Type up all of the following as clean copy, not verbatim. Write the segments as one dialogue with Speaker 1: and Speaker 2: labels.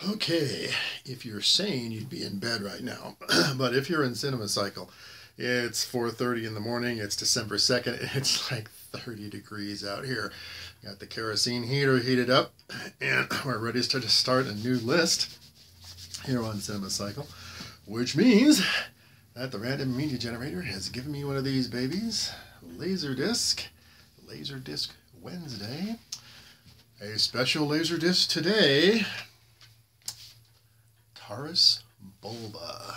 Speaker 1: Okay, if you're sane, you'd be in bed right now. But if you're in Cinema Cycle, it's 4:30 in the morning. It's December 2nd. It's like 30 degrees out here. Got the kerosene heater heated up, and we're ready to start a new list here on Cinema Cycle, which means that the random media generator has given me one of these babies, Laserdisc Wednesday. A special Laserdisc today. Bulba.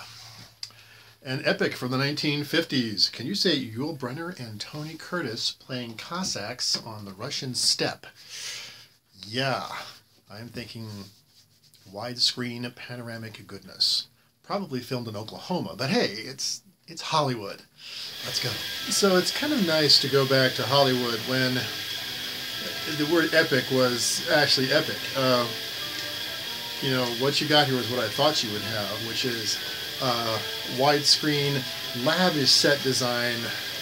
Speaker 1: An epic from the 1950s. Can you say Yul Brynner and Tony Curtis playing Cossacks on the Russian steppe? Yeah, I'm thinking widescreen panoramic goodness. Probably filmed in Oklahoma, but hey, it's Hollywood. Let's go. So it's kind of nice to go back to Hollywood when the word epic was actually epic. You know, what you got here is what I thought you would have, which is widescreen, lavish set design,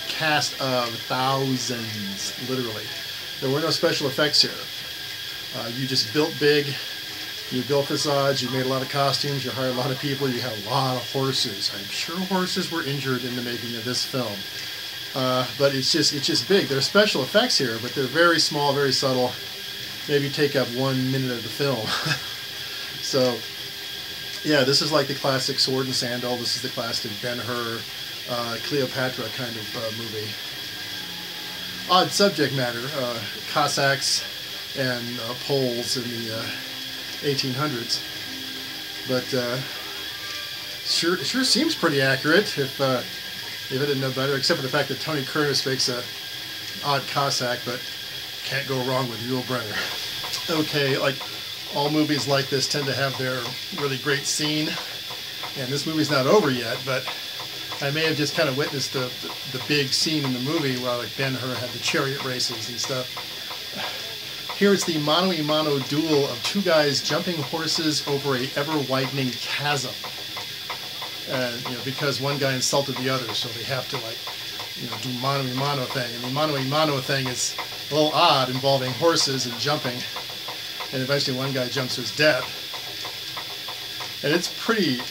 Speaker 1: cast of thousands, literally. There were no special effects here. You just built big, you built facades, you made a lot of costumes, you hired a lot of people, you had a lot of horses. I'm sure horses were injured in the making of this film. But it's just big. There are special effects here, but they're very small, very subtle. Maybe take up 1 minute of the film. So, yeah, this is like the classic Sword and Sandal. This is the classic Ben-Hur, Cleopatra kind of movie. Odd subject matter, Cossacks and Poles in the 1800s. But sure seems pretty accurate if I didn't know better, except for the fact that Tony Curtis makes a odd Cossack, but can't go wrong with Yul Brynner. Okay, like all movies like this tend to have their really great scene, and this movie's not over yet, but I may have just kind of witnessed the big scene in the movie while like Ben-Hur had the chariot races and stuff. Here it's the mano-a-mano duel of two guys jumping horses over a ever-widening chasm. You know, because one guy insulted the other, so they have to do mano-a-mano thing. And the mano-a-mano thing is a little odd, involving horses and jumping. And eventually one guy jumps to his death. And it's pretty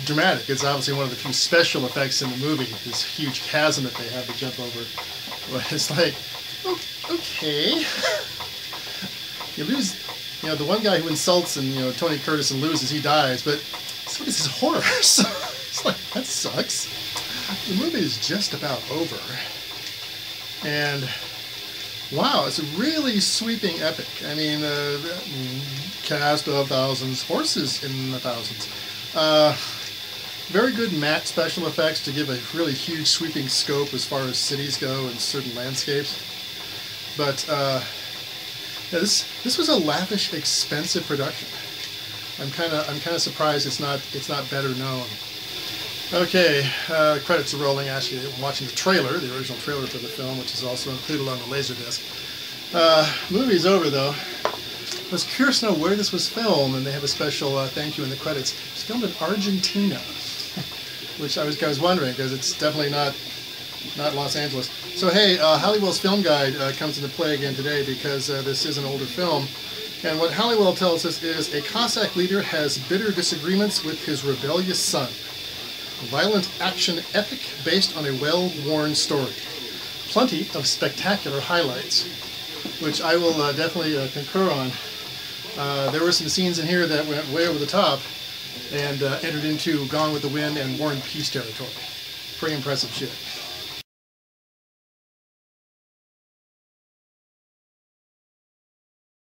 Speaker 1: dramatic. It's obviously one of the few special effects in the movie, this huge chasm that they have to jump over. But it's like, okay. You lose, the one guy who insults and, Tony Curtis and loses, he dies, but so does his horse. It's like, that sucks. The movie is just about over. And wow, it's a really sweeping epic. I mean, cast of thousands, horses in the thousands. Very good matte special effects to give a really huge sweeping scope as far as cities go and certain landscapes. But yeah, this was a lavish, expensive production. I'm kind of surprised it's not better known. Okay, credits are rolling. Actually, I'm watching the trailer, the original trailer for the film, which is also included on the Laserdisc. Movie's over, though. I was curious to know where this was filmed, and they have a special thank you in the credits. It's filmed in Argentina, which I was wondering, because it's definitely not Los Angeles. So hey, Halliwell's Film Guide comes into play again today, because this is an older film. And what Halliwell tells us is a Cossack leader has bitter disagreements with his rebellious son. A violent action epic based on a well-worn story. Plenty of spectacular highlights, which I will definitely concur on. There were some scenes in here that went way over the top and entered into Gone with the Wind and War and Peace territory. Pretty impressive shit.